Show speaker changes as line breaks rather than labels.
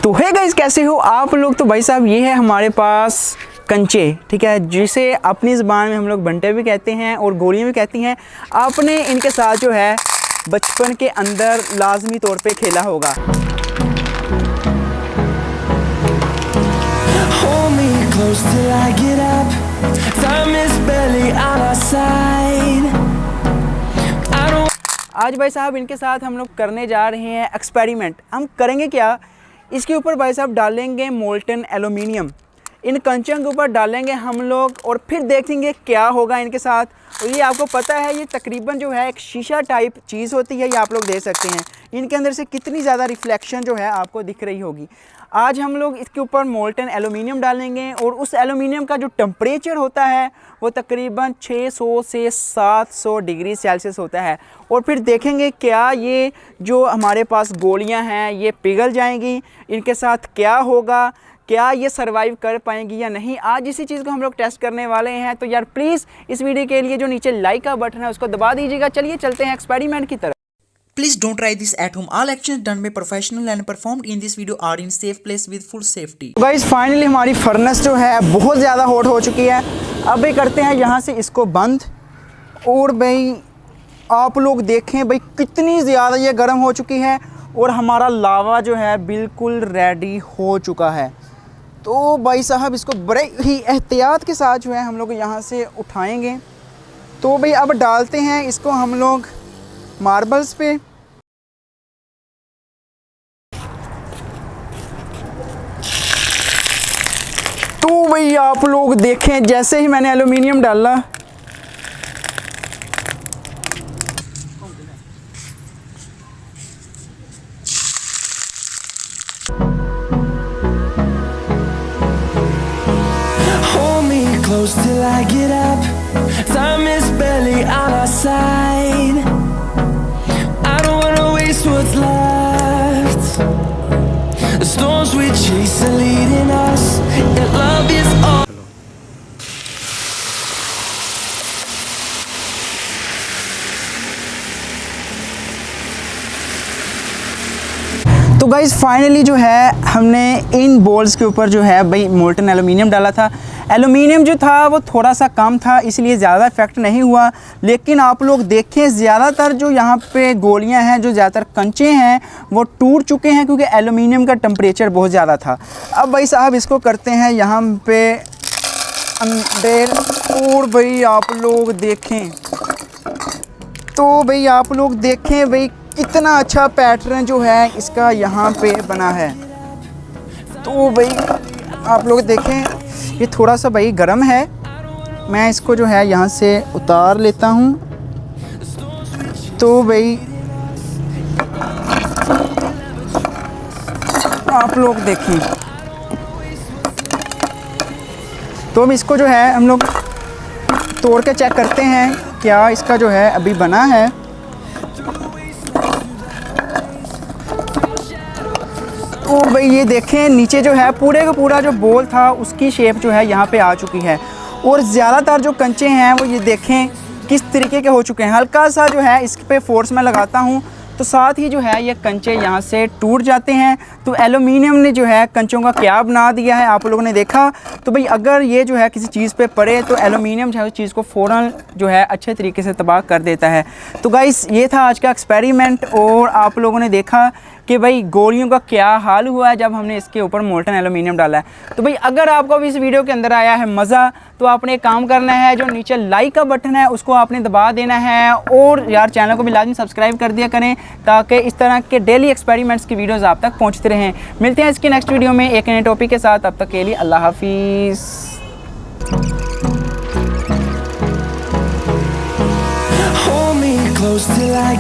तो है गाइस, कैसे हो आप लोग। तो भाई साहब ये है हमारे पास कंचे, ठीक है, जिसे अपनी ज़बान में हम लोग बंटे भी कहते हैं और गोलियां भी कहती हैं। आपने इनके साथ जो है बचपन के अंदर लाजमी तौर पे खेला होगा। आज भाई साहब इनके साथ हम लोग करने जा रहे हैं एक्सपेरिमेंट। हम करेंगे क्या, इसके ऊपर भाई साहब डालेंगे मोल्टन एल्यूमिनियम, इन कंचों के ऊपर डालेंगे हम लोग और फिर देखेंगे क्या होगा इनके साथ। और ये आपको पता है ये तकरीबन जो है एक शीशा टाइप चीज़ होती है, ये आप लोग देख सकते हैं इनके अंदर से कितनी ज़्यादा रिफ्लेक्शन जो है आपको दिख रही होगी। आज हम लोग इसके ऊपर मोल्टन एल्यूमिनियम डालेंगे और उस एल्यूमिनियम का जो टेम्परेचर होता है वो तकरीबन 600 से 700 डिग्री सेल्सियस होता है। और फिर देखेंगे क्या ये जो हमारे पास गोलियां हैं ये पिघल जाएंगी, इनके साथ क्या होगा, क्या ये सरवाइव कर पाएंगी या नहीं। आज इसी चीज़ को हम लोग टेस्ट करने वाले हैं। तो यार प्लीज़ इस वीडियो के लिए जो नीचे लाइक का बटन है उसको दबा दीजिएगा। चलिए चलते हैं एक्सपेरिमेंट की तरफ।
Please don't try this at home. All actions done by professional and performed in this video are in safe place with full safety.
Guys finally हमारी फर्नेस जो है बहुत ज़्यादा हॉट हो चुकी है। अब भाई करते हैं यहाँ से इसको बंद। और भाई आप लोग देखें भाई कितनी ज़्यादा ये गर्म हो चुकी है और हमारा लावा जो है बिल्कुल रेडी हो चुका है। तो भाई साहब इसको बड़े ही एहतियात के साथ जो है हम लोग यहाँ से उठाएंगे। तो भाई अब डालते हैं इसको हम लोग मार्बल्स पे। तो भाई आप लोग देखें जैसे ही मैंने एल्यूमिनियम डाला
close till I get up. Time is barely on our side. I don't wanna waste what's left. The storms we chase are leading us, and love is all.
तो गाइज़ फाइनली जो है हमने इन balls के ऊपर जो है भाई molten aluminium डाला था। एल्यूमिनियम जो था वो थोड़ा सा कम था इसलिए ज़्यादा इफेक्ट नहीं हुआ। लेकिन आप लोग देखें ज़्यादातर जो यहाँ पे गोलियाँ हैं, जो ज़्यादातर कंचे हैं वो टूट चुके हैं क्योंकि एल्यूमिनियम का टेम्परेचर बहुत ज़्यादा था। अब भाई साहब इसको करते हैं यहाँ पे अंदर। और भाई आप लोग देखें, तो भाई आप लोग देखें भाई कितना अच्छा पैटर्न जो है इसका यहाँ पे बना है। तो भाई आप लोग देखें ये थोड़ा सा भाई गर्म है, मैं इसको जो है यहाँ से उतार लेता हूँ। तो भाई आप लोग देखें, तो अब इसको जो है हम लोग तोड़ के चेक करते हैं क्या इसका जो है अभी बना है। तो भाई ये देखें नीचे जो है पूरे का पूरा जो बॉल था उसकी शेप जो है यहाँ पे आ चुकी है। और ज़्यादातर जो कंचे हैं वो ये देखें किस तरीके के हो चुके हैं। हल्का सा जो है इस पे फोर्स में लगाता हूँ तो साथ ही जो है ये कंचे यहाँ से टूट जाते हैं। तो एल्यूमिनियम ने जो है कंचों का क्या बना दिया है आप लोगों ने देखा। तो भाई अगर ये जो है किसी चीज़ पे पड़े तो एल्यूमिनियम जो है उस चीज़ को फ़ौरन जो है अच्छे तरीके से तबाह कर देता है। तो गाइस ये था आज का एक्सपेरिमेंट और आप लोगों ने देखा कि भाई गोलियों का क्या हाल हुआ है जब हमने इसके ऊपर मोल्टन एल्यूमिनियम डाला है। तो भाई अगर आपको भी इस वीडियो के अंदर आया है मज़ा तो आपने एक काम करना है, जो नीचे लाइक का बटन है उसको आपने दबा देना है। और यार चैनल को भी लाजमी सब्सक्राइब कर दिया करें ताकि इस तरह के डेली एक्सपेरिमेंट्स की वीडियोज़ आप तक पहुँचते रहें। मिलते हैं इसकी नेक्स्ट वीडियो में एक नए टॉपिक के साथ। तब तक के लिए अल्लाह हाफिज़।
Hold me close till I